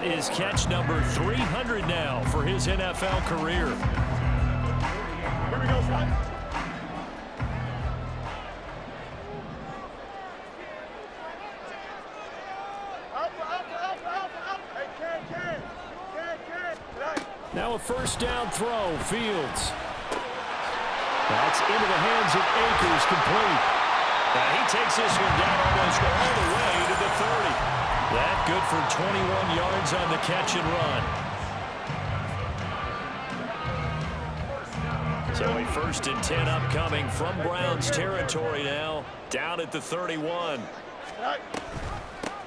That is catch number 300 now for his NFL career. Here we go, son. Now a first down throw, Fields. That's into the hands of Akers, complete. And he takes this one down almost all the way to the 30. That good for 21 yards on the catch and run. So a 1st and 10 upcoming from Browns territory now, down at the 31.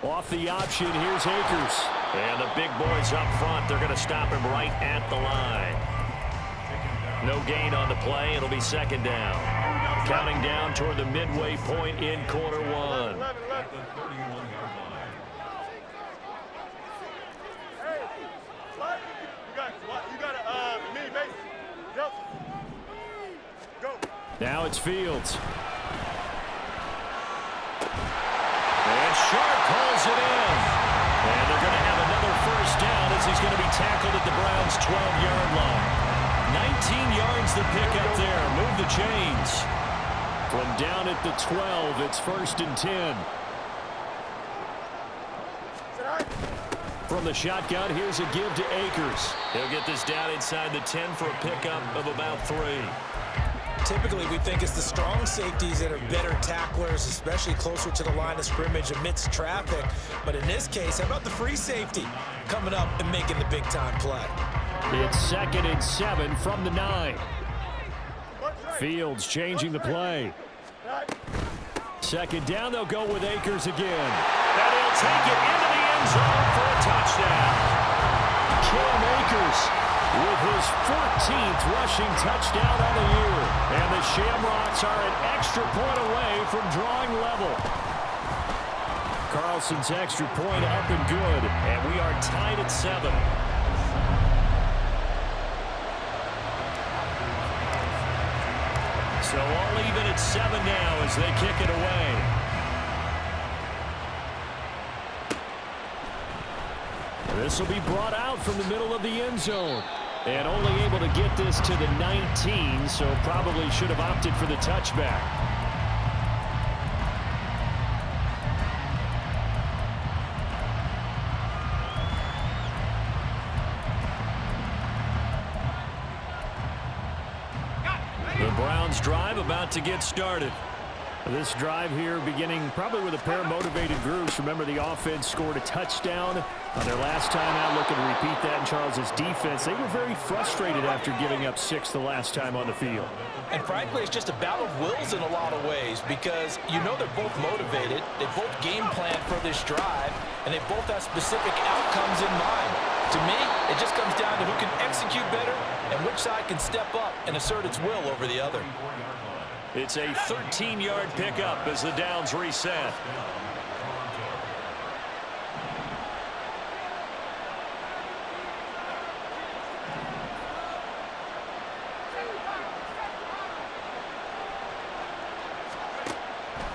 Off the option, here's Akers. And the big boys up front, they're going to stop him right at the line. No gain on the play. It'll be 2nd down. Counting down toward the midway point in quarter 1. Now it's Fields. And Sharp pulls it in. And they're going to have another first down as he's going to be tackled at the Browns' 12-yard line. 19 yards the pickup there. Move the chains. From down at the 12, it's 1st and 10. From the shotgun, here's a give to Akers. He'll get this down inside the 10 for a pickup of about 3. Typically, we think it's the strong safeties that are better tacklers, especially closer to the line of scrimmage amidst traffic. But in this case, how about the free safety coming up and making the big-time play? It's 2nd and 7 from the 9. Fields changing the play. 2nd down, they'll go with Akers again. And he'll take it into the end zone for a touchdown. Cam Akers with his 14th rushing touchdown on the year. And the Shamrocks are an extra point away from drawing level. Carlson's extra point up and good. And we are tied at 7. So all even at 7 now as they kick it away. This will be brought out from the middle of the end zone. And only able to get this to the 19, so probably should have opted for the touchback. The Browns drive about to get started. This drive here beginning probably with a pair of motivated groups. Remember, the offense scored a touchdown on their last time out. Looking to repeat that in Charles's defense. They were very frustrated after giving up 6 the last time on the field. And frankly, it's just a battle of wills in a lot of ways because you know they're both motivated. They both game plan for this drive, and they both have specific outcomes in mind. To me, it just comes down to who can execute better and which side can step up and assert its will over the other. It's a 13-yard pickup as the downs reset.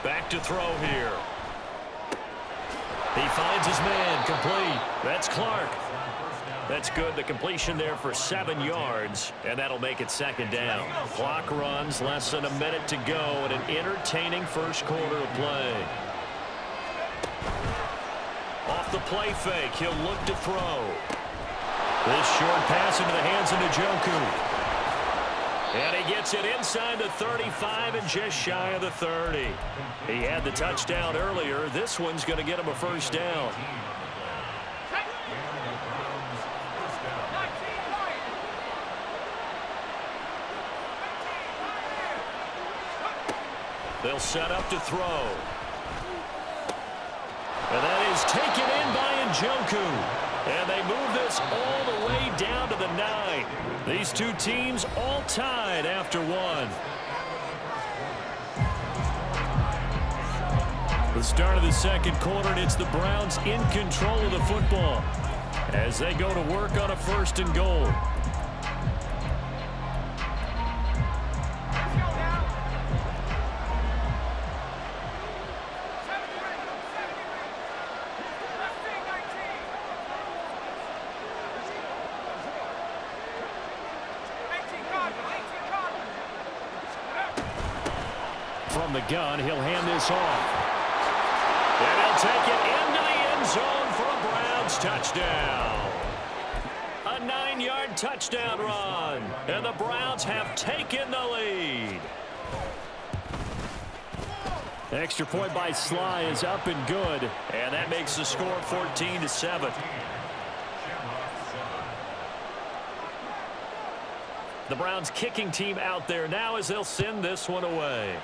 Back to throw here. He finds his man, complete. That's Clark. That's good. The completion there for 7 yards, and that'll make it 2nd down. Clock runs, less than a minute to go, and an entertaining first quarter of play. Off the play fake, he'll look to throw. This short pass into the hands of Njoku. And he gets it inside the 35 and just shy of the 30. He had the touchdown earlier. This one's going to get him a first down. They'll set up to throw. And that is taken in by Njoku. And they move this all the way down to the 9. These two teams all tied after 1. The start of the second quarter, and it's the Browns in control of the football as they go to work on a 1st and goal. from the gun. He'll hand this off. And he'll take it into the end zone for a Browns touchdown. A 9-yard touchdown run. And the Browns have taken the lead. Extra point by Sly is up and good. And that makes the score 14-7. The Browns kicking team out there now as they'll send this one away.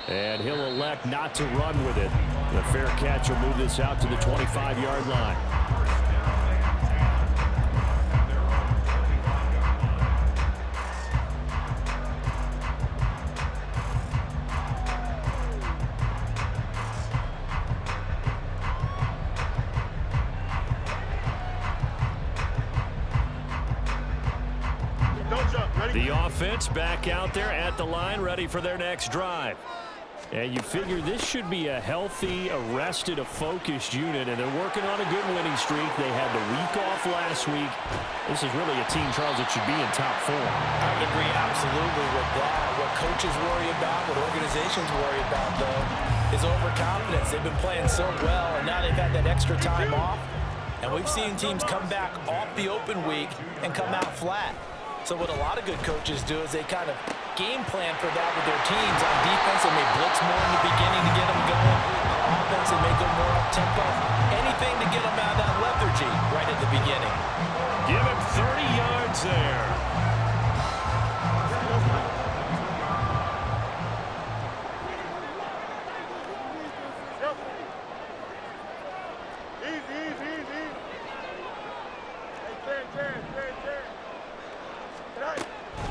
And he'll elect not to run with it. The fair catch will move this out to the 25-yard line. The offense back out there at the line, ready for their next drive. And you figure this should be a healthy, arrested, a focused unit, and they're working on a good winning streak. They had the week off last week. This is really a team, Charles, that should be in top 4. I would agree absolutely with that. What coaches worry about, what organizations worry about, though, is overconfidence. They've been playing so well, and now they've had that extra time off. And we've seen teams come back off the open week and come out flat. So what a lot of good coaches do is they kind of game plan for that with their teams. On defense, they may blitz more in the beginning to get them going. On offense, they may go more up-tempo. Anything to get them out of that lethargy right at the beginning. Give him 30 yards there.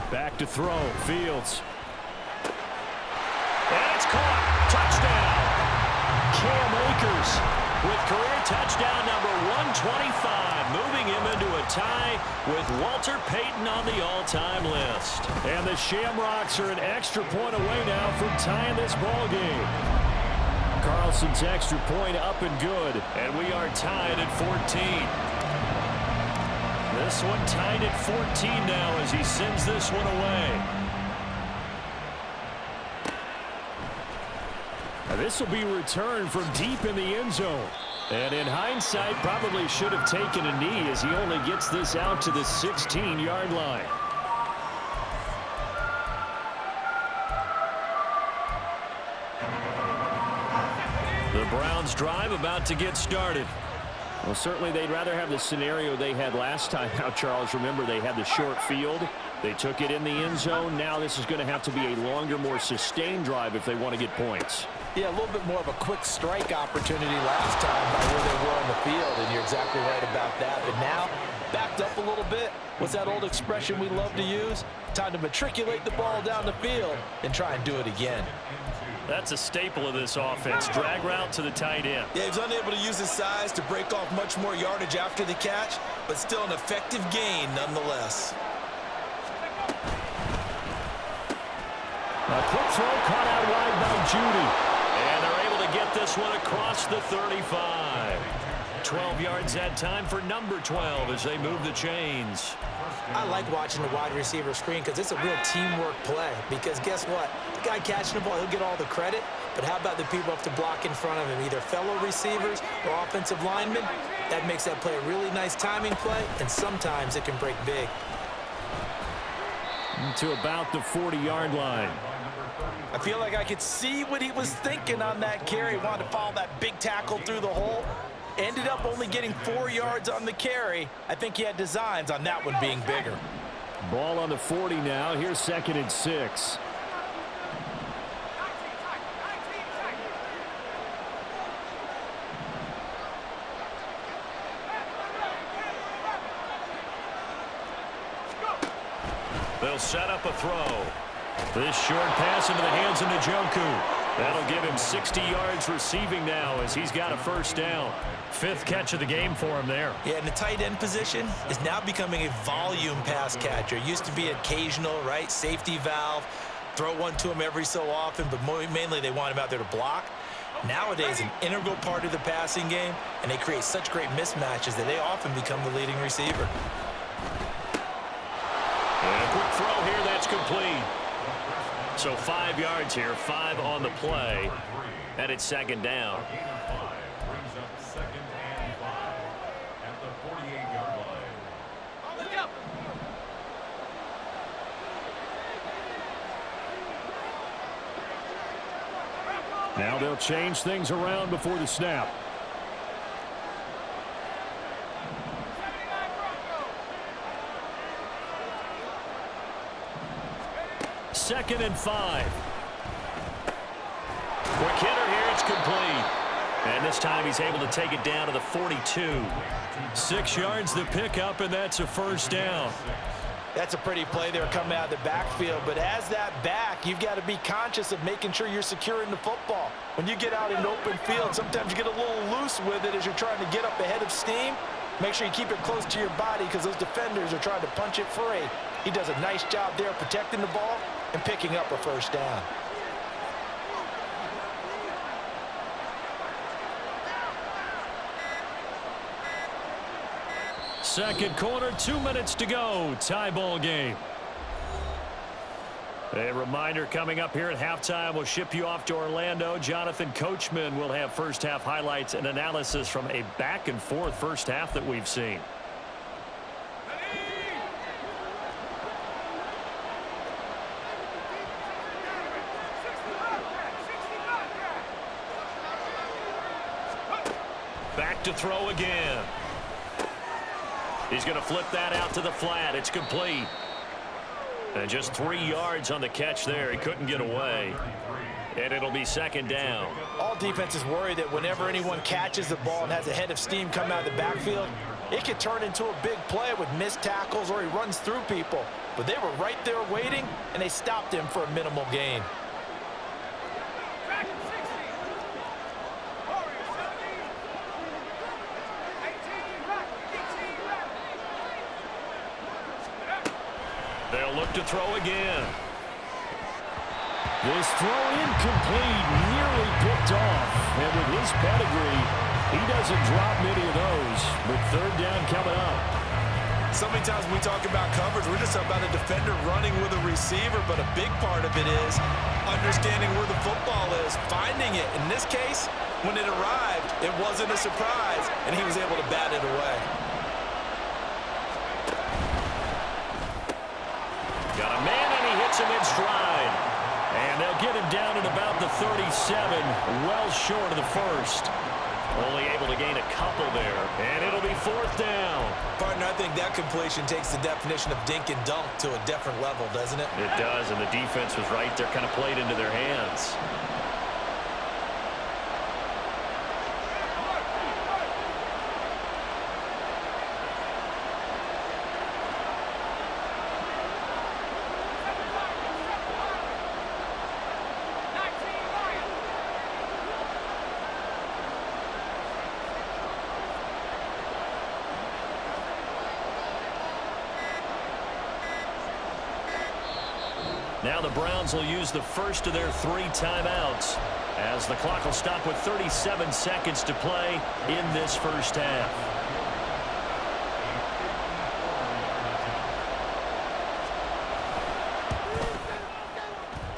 Back to throw. Fields. And it's caught. Touchdown. Cam Akers with career touchdown number 125, moving him into a tie with Walter Payton on the all-time list. And the Shamrocks are an extra point away now from tying this ball game. Carlson's extra point up and good, and we are tied at 14. This one tied at 14 now as he sends this one away. Now this will be returned from deep in the end zone. And in hindsight, probably should have taken a knee as he only gets this out to the 16-yard line. The Browns drive about to get started. Well, certainly they'd rather have the scenario they had last time out, Charles. Remember, they had the short field. They took it in the end zone. Now this is going to have to be a longer, more sustained drive if they want to get points. Yeah, a little bit more of a quick strike opportunity last time by where they were on the field, and you're exactly right about that. But now, backed up a little bit. What's that old expression we love to use? Time to matriculate the ball down the field and try and do it again. That's a staple of this offense. Drag route to the tight end. Yeah, he was unable to use his size to break off much more yardage after the catch, but still an effective gain nonetheless. A quick throw caught out wide by Judy. And they're able to get this one across the 35. 12 yards that time for number 12 as they move the chains. I like watching the wide receiver screen because it's a real teamwork play. Because guess what? The guy catching the ball, he'll get all the credit. But how about the people have to block in front of him, either fellow receivers or offensive linemen? That makes that play a really nice timing play, and sometimes it can break big. To about the 40-yard line. I feel like I could see what he was thinking on that carry. Wanted to follow that big tackle through the hole. Ended up only getting 4 yards on the carry. I think he had designs on that one being bigger. Ball on the 40 now. Here's 2nd and 6. They'll set up a throw. This short pass into the hands of Njoku. That'll give him 60 yards receiving now as he's got a first down. 5th catch of the game for him there. Yeah, and the tight end position is now becoming a volume pass catcher. Used to be occasional, right? Safety valve. Throw one to him every so often, but mainly they want him out there to block. Nowadays, an integral part of the passing game, and they create such great mismatches that they often become the leading receiver. And a quick throw here, that's complete. So 5 yards here, 5 on the play, and it's second down. Brings up second and 5 at the 48-yard line. Let's go. Now they'll change things around before the snap. Second and 5. Quick hitter here, it's complete. And this time he's able to take it down to the 42. 6 yards the pickup, and that's a first down. That's a pretty play there coming out of the backfield, but as that back, you've got to be conscious of making sure you're securing the football. When you get out in open field, sometimes you get a little loose with it as you're trying to get up ahead of steam. Make sure you keep it close to your body because those defenders are trying to punch it free. He does a nice job there protecting the ball and picking up a first down. Second quarter, 2 minutes to go. Tie ball game. A reminder coming up here at halftime. We'll ship you off to Orlando. Jonathan Coachman will have first half highlights and analysis from a back and forth first half that we've seen. Back to throw again. He's going to flip that out to the flat. It's complete. And just 3 yards on the catch there. He couldn't get away. And it'll be second down. All defenses worry that whenever anyone catches the ball and has a head of steam come out of the backfield, it could turn into a big play with missed tackles or he runs through people. But they were right there waiting, and they stopped him for a minimal gain. They'll look to throw again. This throw incomplete, nearly picked off. And with his pedigree, he doesn't drop many of those. With third down coming up. So many times when we talk about coverage, we're just about a defender running with a receiver, but a big part of it is understanding where the football is, finding it. In this case, when it arrived, it wasn't a surprise, and he was able to bat it away. Got a man, and he hits him in stride. And they'll get him down at about the 37, well short of the first. Only able to gain a couple there, and it'll be fourth down. Partner, I think that completion takes the definition of dink and dunk to a different level, doesn't it? It does, and the defense was right there, kind of played into their hands. Now the Browns will use the first of their 3 timeouts as the clock will stop with 37 seconds to play in this first half.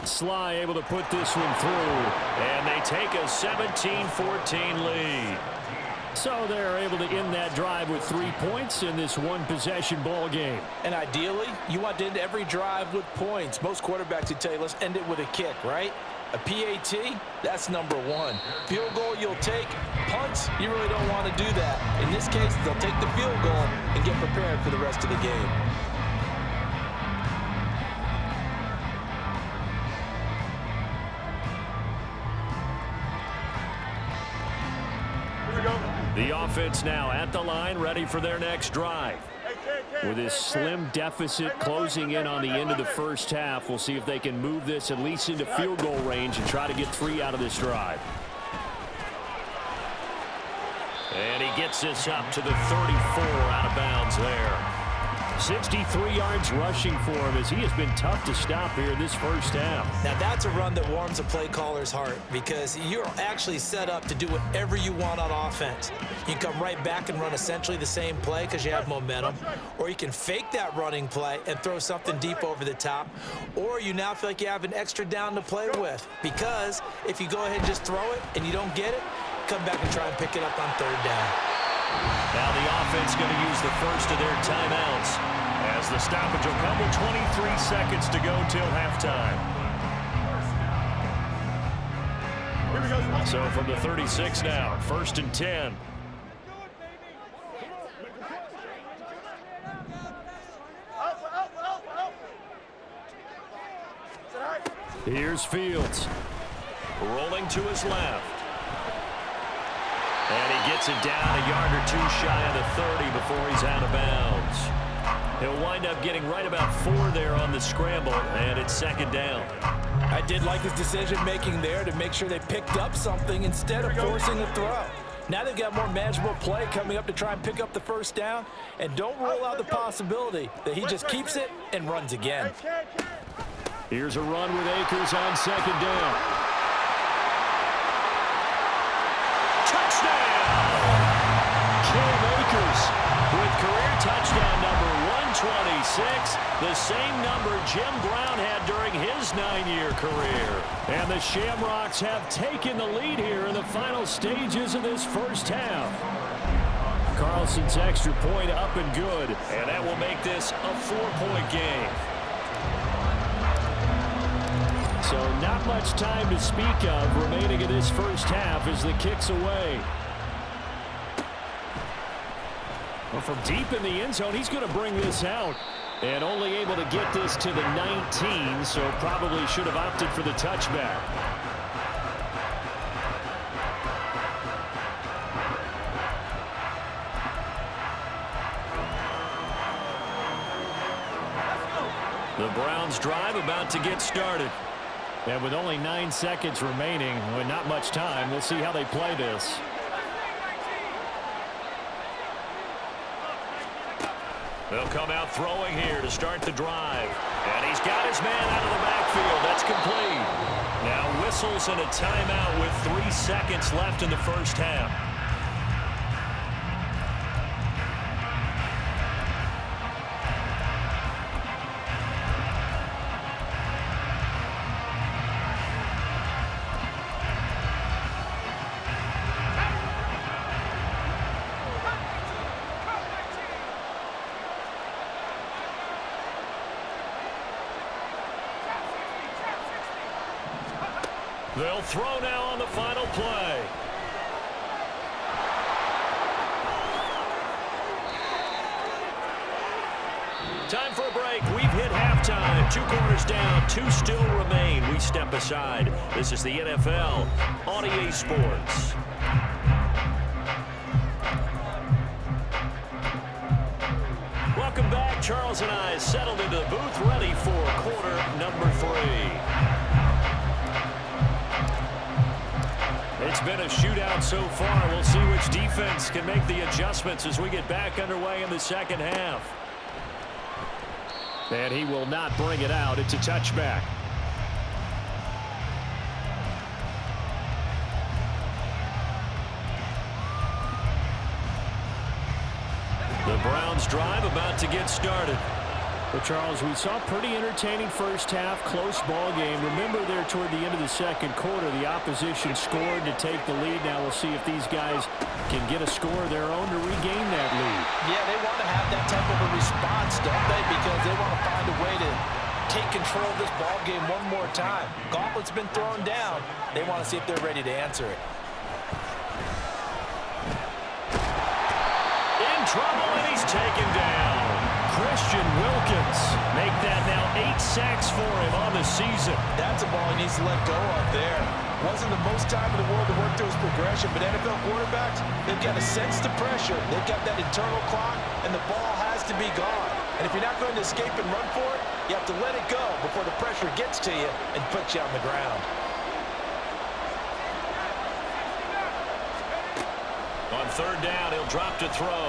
Sly able to put this one through, and they take a 17-14 lead. So they're able to end that drive with 3 points in this one-possession ball game. And ideally, you want to end every drive with points. Most quarterbacks would tell you, let's end it with a kick, right? A PAT, that's number 1. Field goal you'll take. Punts, you really don't want to do that. In this case, they'll take the field goal and get prepared for the rest of the game. The offense now at the line, ready for their next drive. With this slim deficit closing in on the end of the first half, we'll see if they can move this at least into field goal range and try to get 3 out of this drive. And he gets this up to the 34 out of bounds there. 63 yards rushing for him as he has been tough to stop here in this first half. Now that's a run that warms a play caller's heart because you're actually set up to do whatever you want on offense. You can come right back and run essentially the same play because you have momentum, or you can fake that running play and throw something deep over the top, or you now feel like you have an extra down to play with because if you go ahead and just throw it and you don't get it, come back and try and pick it up on third down. Now the offense going to use the first of their timeouts as the stoppage will come with 23 seconds to go till halftime. So from the 36 now, 1st and 10. Here's Fields. Rolling to his left. And he gets it down a yard or two shy of the 30 before he's out of bounds. He'll wind up getting right about 4 there on the scramble, and it's 2nd down. I did like his decision-making there to make sure they picked up something instead of forcing a throw. Now they've got more manageable play coming up to try and pick up the first down, and don't rule out the possibility that he just keeps it and runs again. Here's a run with Akers on 2nd down. Cam Akers with career touchdown number 126, the same number Jim Brown had during his 9-year career. And the Shamrocks have taken the lead here in the final stages of this first half. Carlson's extra point up and good, and that will make this a 4-point game. So not much time to speak of remaining in this first half as the kick's away. Well, from deep in the end zone, he's going to bring this out. And only able to get this to the 19, so probably should have opted for the touchback. The Browns drive about to get started. And with only 9 seconds remaining, with not much time, we'll see how they play this. They'll come out throwing here to start the drive. And he's got his man out of the backfield. That's complete. Now whistles and a timeout with 3 seconds left in the first half. They'll throw now on the final play. Time for a break. We've hit halftime. 2 quarters down, 2 still remain. We step aside. This is the NFL on EA Sports. Welcome back. Charles and I settled into the booth, ready for quarter number 3. It's been a shootout so far. We'll see which defense can make the adjustments as we get back underway in the second half. And he will not bring it out. It's a touchback. The Browns drive about to get started. Well, Charles, we saw a pretty entertaining first half, close ball game. Remember there toward the end of the second quarter, the opposition scored to take the lead. Now we'll see if these guys can get a score of their own to regain that lead. Yeah, they want to have that type of a response, don't they? Because they want to find a way to take control of this ball game one more time. Gauntlet's been thrown down. They want to see if they're ready to answer it. In trouble, and he's taken down. Christian Wilkins make that now 8 sacks for him on the season. That's a ball he needs to let go of there. Wasn't the most time in the world to work through his progression, but NFL quarterbacks, they've got to sense the pressure. They've got that internal clock, and the ball has to be gone. And if you're not going to escape and run for it, you have to let it go before the pressure gets to you and puts you on the ground. On 3rd down, he'll drop to throw.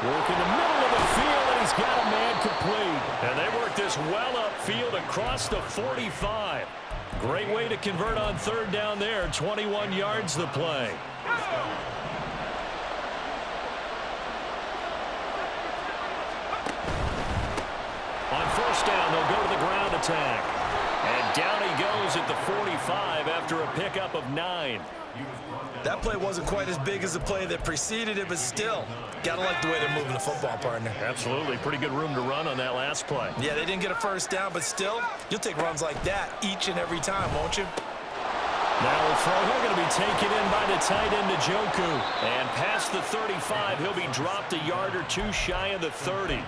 Working the middle of the field, and he's got a man complete. And they work this well upfield across the 45. Great way to convert on third down there. 21 yards the play. On first down, they'll go to the ground attack. And down he goes at the 45 after a pickup of 9. That play wasn't quite as big as the play that preceded it, but still, gotta like the way they're moving the football, partner. Absolutely. Pretty good room to run on that last play. Yeah, they didn't get a first down, but still, you'll take runs like that each and every time, won't you? Now a throw here going to be taken in by the tight end, Njoku. And past the 35, he'll be dropped a yard or two shy of the 30.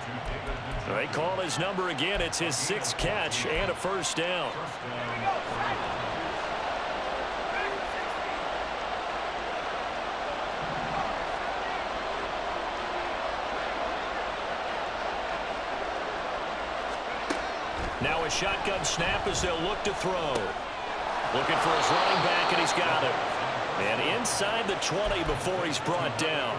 They call his number again. It's his 6th catch and a first down. Now a shotgun snap as they'll look to throw. Looking for his running back, and he's got it. And inside the 20 before he's brought down.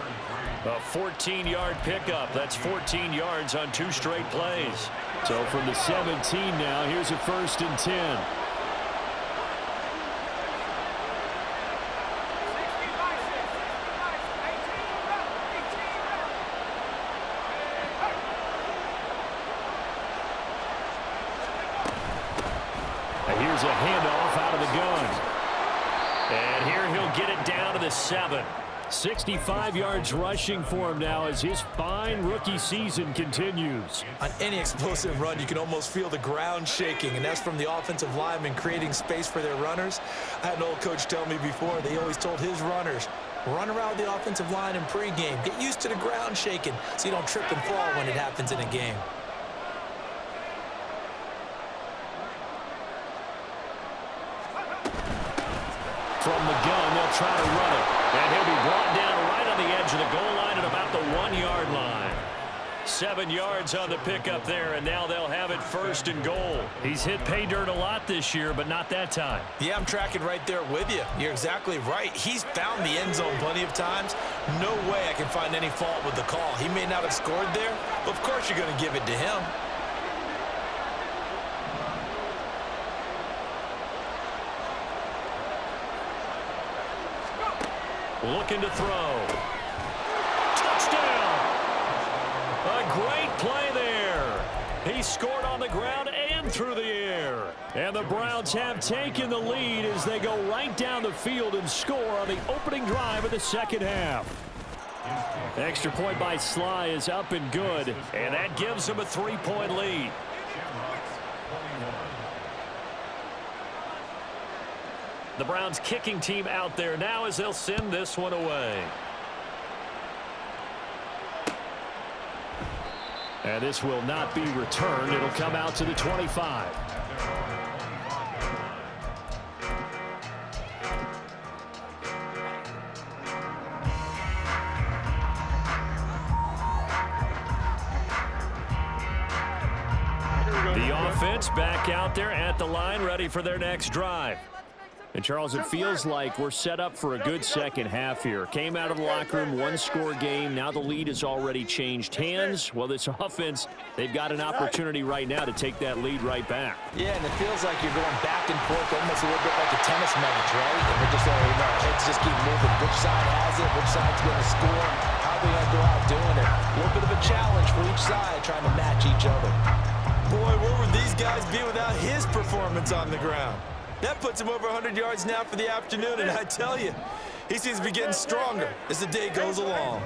A 14-yard pickup. That's 14 yards on 2 straight plays. So from the 17 now, here's a 1st and 10. Here's a handoff out of the gun. And here he'll get it down to the 7. 65 yards rushing for him now as his fine rookie season continues. On any explosive run, you can almost feel the ground shaking, and that's from the offensive linemen creating space for their runners. I had an old coach tell me before, they always told his runners, run around the offensive line in pregame. Get used to the ground shaking so you don't trip and fall when it happens in a game. From the gun, they'll try to run it. And he'll be brought down right on the edge of the goal line at about the 1-yard line. 7 yards on the pickup there, and now they'll have it 1st and goal. He's hit pay dirt a lot this year, but not that time. Yeah, I'm tracking right there with you. You're exactly right. He's found the end zone plenty of times. No way I can find any fault with the call. He may not have scored there, but of course you're going to give it to him. Looking to throw. Touchdown! A great play there. He scored on the ground and through the air. And the Browns have taken the lead as they go right down the field and score on the opening drive of the second half. Extra point by Sly is up and good, and that gives them a 3-point lead. The Browns kicking team out there now as they'll send this one away. And this will not be returned. It'll come out to the 25. The offense back out there at the line, ready for their next drive. And, Charles, it feels like we're set up for a good second half here. Came out of the locker room, 1-score game. Now the lead has already changed hands. Well, this offense, they've got an opportunity right now to take that lead right back. Yeah, and it feels like you're going back and forth almost a little bit like a tennis match, right? And we're just letting heads just keep moving. Which side has it? Which side's going to score? How are they going to go out doing it? A little bit of a challenge for each side trying to match each other. Boy, where would these guys be without his performance on the ground? That puts him over 100 yards now for the afternoon, and I tell you, he seems to be getting stronger as the day goes along.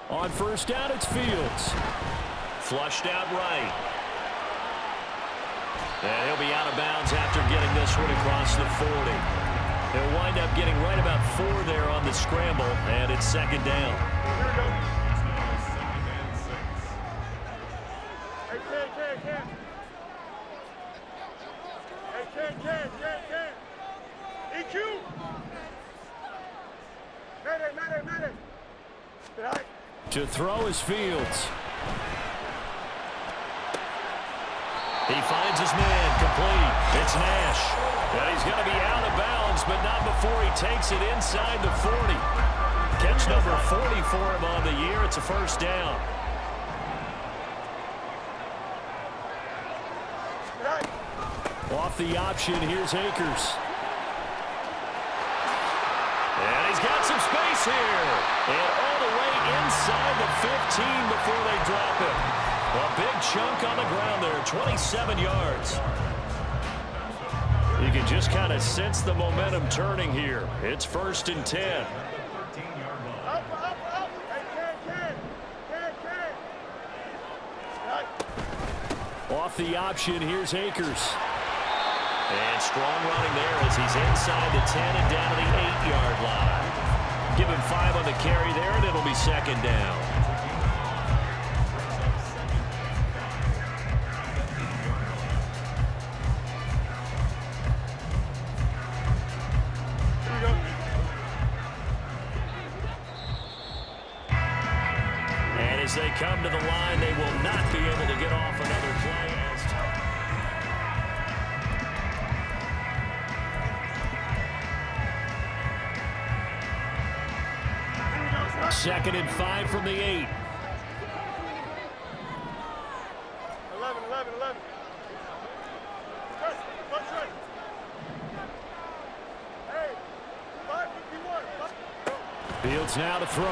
On first down, it's Fields. Flushed out right. And he'll be out of bounds after getting this one across the 40. He'll wind up getting right about 4 there on the scramble, and it's 2nd down. To throw is Fields. He finds his man complete. It's Nash. And he's going to be out of bounds, but not before he takes it inside the 40. Catch number 40 for him on the year. It's a first down. Off the option, here's Akers. And he's got some space here. And all the way inside the 15 before they drop him. A big chunk on the ground there, 27 yards. You can just kind of sense the momentum turning here. It's 1st and 10. Off the option, here's Akers. And strong running there as he's inside the 10 and down to the 8-yard line. Give him 5 on the carry there, and it'll be 2nd down. And as they come to the line, they will not be able to get off another play. 2nd and 5 from the 8. 11. Hey, 5:51. Fields now to throw.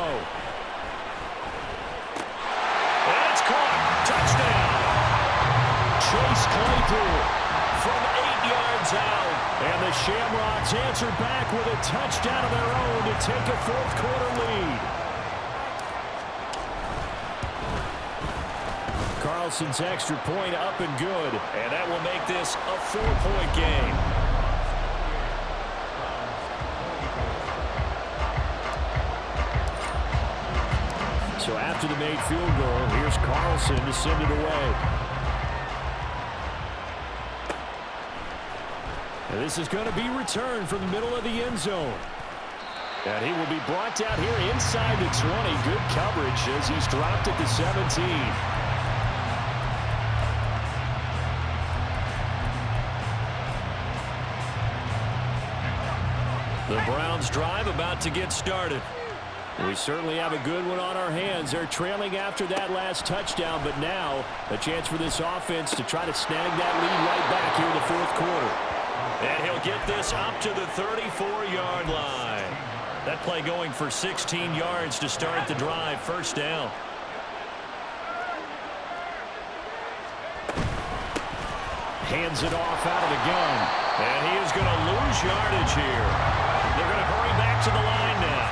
And it's caught. Touchdown. Chase Claypool from 8 yards out. And the Shamrocks answer back with a touchdown of their own to take a 4th-quarter lead. Carlson's extra point up and good. And that will make this a 4-point game. So after the made field goal, here's Carlson to send it away. And this is going to be returned from the middle of the end zone. And he will be brought down here inside the 20. Good coverage as he's dropped at the 17. The Browns drive about to get started. We certainly have a good one on our hands. They're trailing after that last touchdown, but now a chance for this offense to try to snag that lead right back here in the 4th quarter. And he'll get this up to the 34-yard line. That play going for 16 yards to start the drive. 1st down. Hands it off out of the gun. And he is going to lose yardage here. They're going to hurry back to the line now.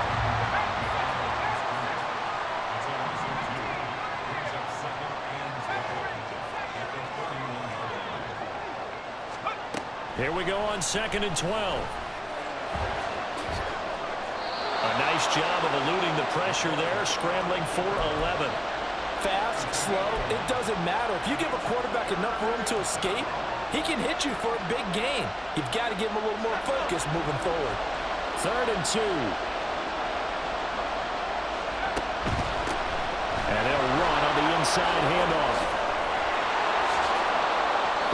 Here we go on 2nd and 12. A nice job of eluding the pressure there, scrambling for 11. Fast, slow, it doesn't matter. If you give a quarterback enough room to escape, he can hit you for a big gain. You've got to give him a little more focus moving forward. 3rd and 2. And they'll run on the inside handoff.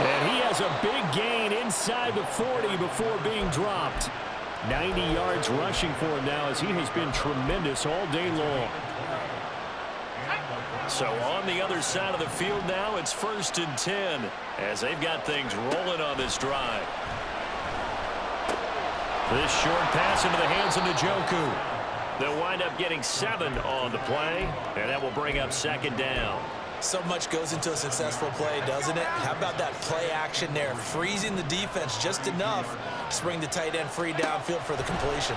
And he has a big gain inside the 40 before being dropped. 90 yards rushing for him now as he has been tremendous all day long. So on the other side of the field now, it's 1st and 10 as they've got things rolling on this drive. This short pass into the hands of Njoku. They'll wind up getting 7 on the play, and that will bring up 2nd down. So much goes into a successful play, doesn't it? How about that play action there, freezing the defense just enough to bring the tight end free downfield for the completion.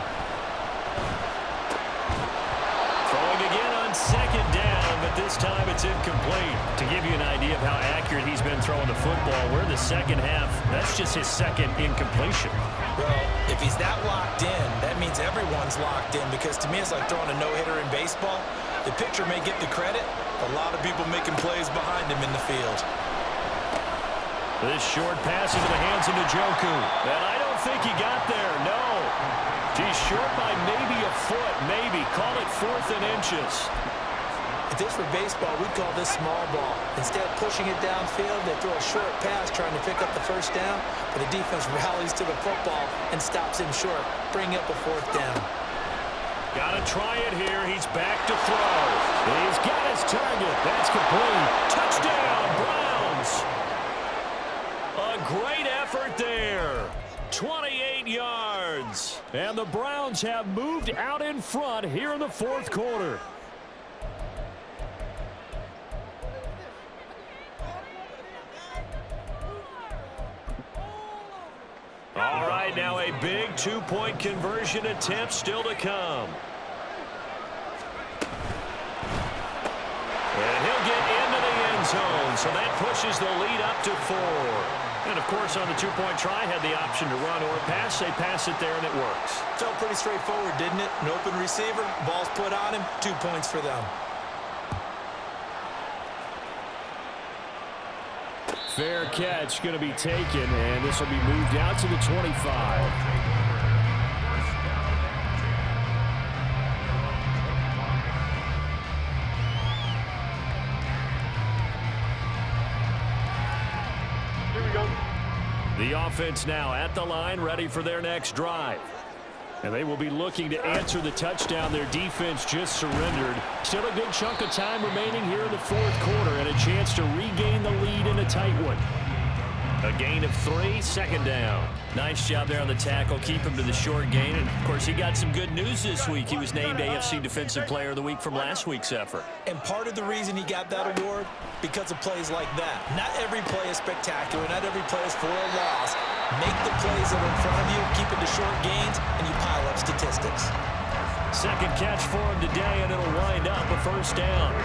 Throwing again on 2nd down, but this time it's incomplete. To give you an idea of how accurate he's been throwing the football, we're in the 2nd half. That's just his 2nd incompletion. Well, if he's that locked in, that means everyone's locked in, because to me it's like throwing a no-hitter in baseball. The pitcher may get the credit, a lot of people making plays behind him in the field. This short pass into the hands of Njoku. And I don't think he got there, no. He's short by maybe a foot, maybe. Call it 4th and inches. If this were baseball, we'd call this small ball. Instead of pushing it downfield, they throw a short pass trying to pick up the 1st down, but the defense rallies to the football and stops him short, bringing up a 4th down. Got to try it here. He's back to throw. He's got his target. That's complete. Touchdown, Browns. A great effort there. 28 yards. And the Browns have moved out in front here in the fourth quarter. All right, now a big two-point conversion attempt still to come. And he'll get into the end zone, so that pushes the lead up to 4. And, of course, on the two-point try, had the option to run or pass. They pass it there, and it works. Felt pretty straightforward, didn't it? An open receiver, ball's put on him, 2 points for them. Fair catch going to be taken, and this will be moved out to the 25. Here we go. The offense now at the line, ready for their next drive. And they will be looking to answer the touchdown their defense just surrendered. Still a good chunk of time remaining here in the fourth quarter and a chance to regain the lead in a tight one. A gain of 3, second down. Nice job there on the tackle. Keep him to the short gain. And, of course, he got some good news this week. He was named AFC Defensive Player of the Week from last week's effort. And part of the reason he got that award, because of plays like that. Not every play is spectacular. Not every play is for a loss. Make the plays that are in front of you, keep it to short gains, and you pile up statistics. Second catch for him today, and it'll wind up a first down.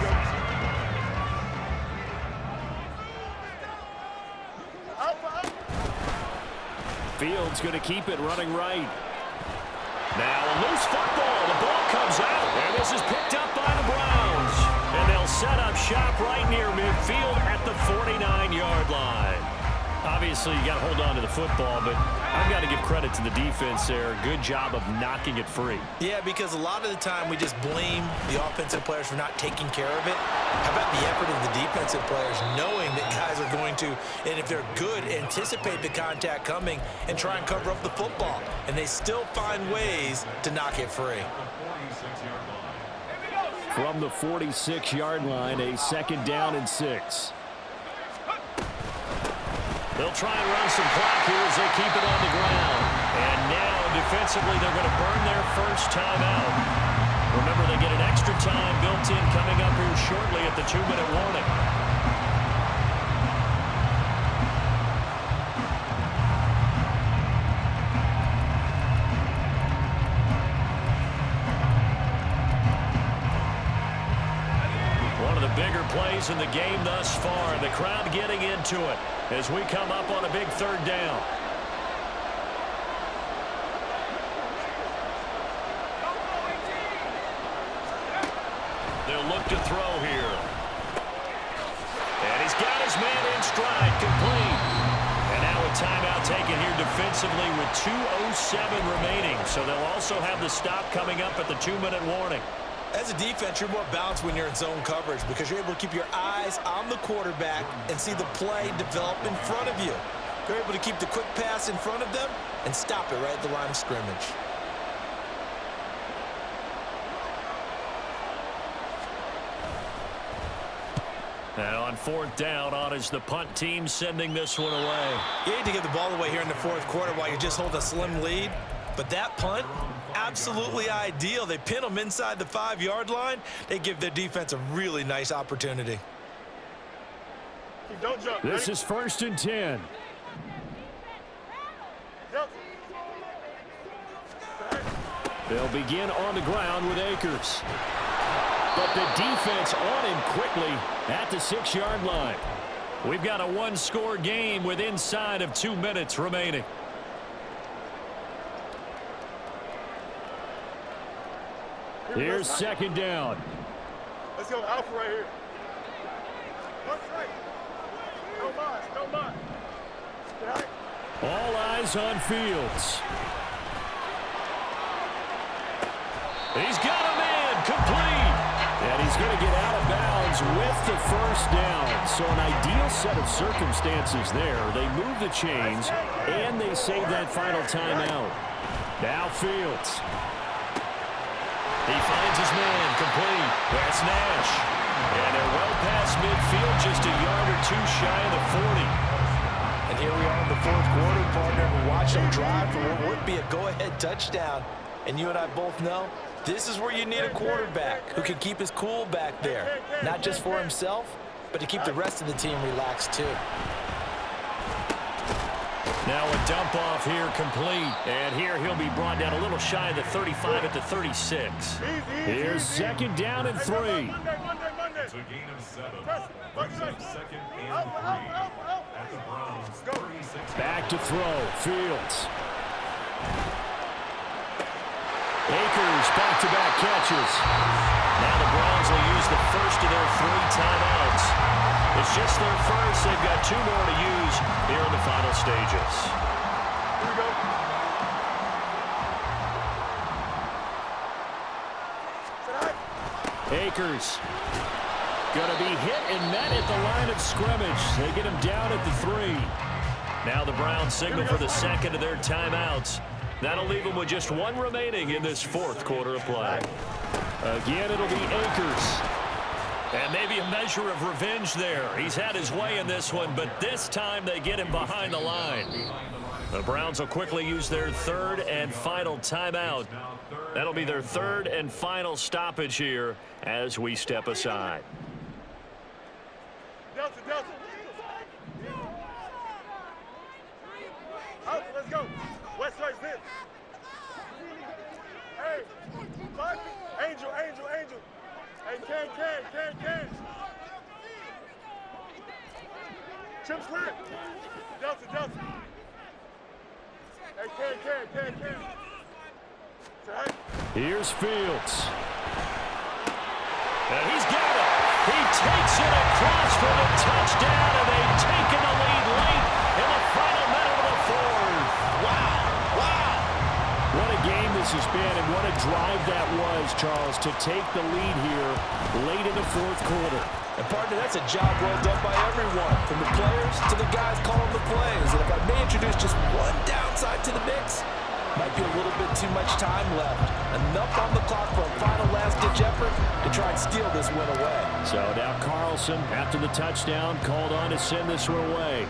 Fields going to keep it running right. Now a loose football. The ball comes out, and this is picked up by the Browns. And they'll set up shop right near midfield at the 49-yard line. Obviously, you got to hold on to the football, but I've got to give credit to the defense there. Good job of knocking it free. Yeah, because a lot of the time we just blame the offensive players for not taking care of it. How about the effort of the defensive players knowing that guys are going to, and if they're good, anticipate the contact coming and try and cover up the football. And they still find ways to knock it free. From the 46-yard line, a second down and 6. They'll try and run some clock here as they keep it on the ground. And now, defensively, they're going to burn their first timeout. Remember, they get an extra time built in coming up here shortly at the 2-minute warning. One of the bigger plays in the game thus far. The crowd getting into it as we come up on a big third down. They'll look to throw here. And he's got his man in stride, complete. And now a timeout taken here defensively with 2:07 remaining. So they'll also have the stop coming up at the 2-minute warning. As a defense, you're more balanced when you're in zone coverage because you're able to keep your eyes on the quarterback and see the play develop in front of you. You're able to keep the quick pass in front of them and stop it right at the line of scrimmage. Now on fourth down, on is the punt team sending this one away. You hate to give the ball away here in the fourth quarter while you just hold a slim lead, but that punt, absolutely ideal. They pin them inside the 5-yard line. They give their defense a really nice opportunity. Don't jump. This is 1st and 10. Jump. They'll begin on the ground with Akers. But the defense on him quickly at the 6-yard line. We've got a one-score game with inside of 2 minutes remaining. Here's second down. Let's go Alpha right here. One straight. No mind. No mind. Get out. All eyes on Fields. He's got a man complete. And he's going to get out of bounds with the first down. So an ideal set of circumstances there. They move the chains, and they save that final timeout. Now Fields. He finds his man, complete. That's Nash. And they're well past midfield, just a yard or two shy of the 40. And here we are in the fourth quarter, partner. We watch them drive for what would be a go-ahead touchdown. And you and I both know this is where you need a quarterback who can keep his cool back there. Not just for himself, but to keep the rest of the team relaxed too. Now a dump off here, complete. And here he'll be brought down a little shy of the 35 at the 36. Here's second down and 3. It's a gain of 7. Brings up second and 3 at the Browns. 36. Back to throw. Fields. Akers back-to-back catches. Now the Browns will use the first of their 3 timeouts. It's just their first. They've got 2 more to use here in the final stages. Here we go. Akers going to be hit and met at the line of scrimmage. They get him down at the 3. Now the Browns signal for the second of their timeouts. That'll leave them with just 1 remaining in this fourth quarter of play. Again, it'll be Akers. And maybe a measure of revenge there. He's had his way in this one, but this time they get him behind the line. The Browns will quickly use their 3rd and final timeout. That'll be their 3rd and final stoppage here as we step aside. Delta, Delta. Out, let's go. West side, this. Hey, Angel, Angel, Angel. Hey, Can. Chip slant. Delta, Delta. Hey, Can. Here's Fields. And he's got it. He takes it across for the touchdown, and they've taken the lead late in the final minute of the 4th. Wow. What a game this has been, and what a drive that was, Charles, to take the lead here late in the 4th quarter. And, partner, that's a job well done by everyone, from the players to the guys calling the plays. And if I may introduce just one downside to the mix, might be a little bit too much time left. Enough on the clock for a final last-ditch effort to try and steal this win away. So now Carlson, after the touchdown, called on to send this one away.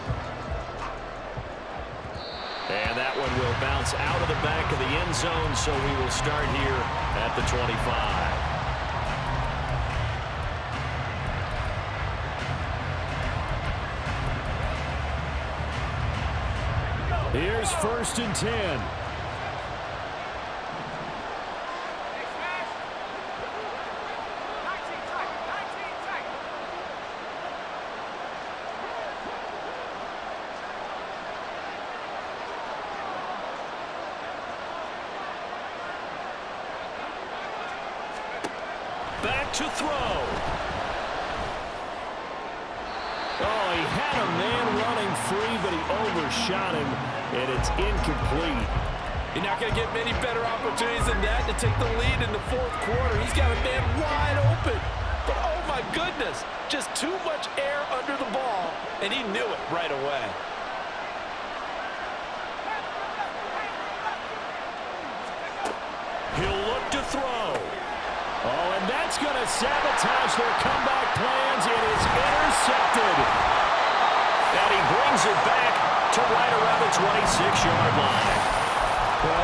And that one will bounce out of the back of the end zone, so we will start here at the 25. Here's 1st and 10. Back to throw. Oh, he had a man running free, but he overshot him, and it's incomplete. You're not going to get many better opportunities than that to take the lead in the 4th quarter. He's got a man wide open. But, oh, my goodness, just too much air under the ball, and he knew it right away. He'll look to throw. Oh, and that's going to sabotage their comeback plans. It is intercepted. And he brings it back to right around the 26-yard line. Well,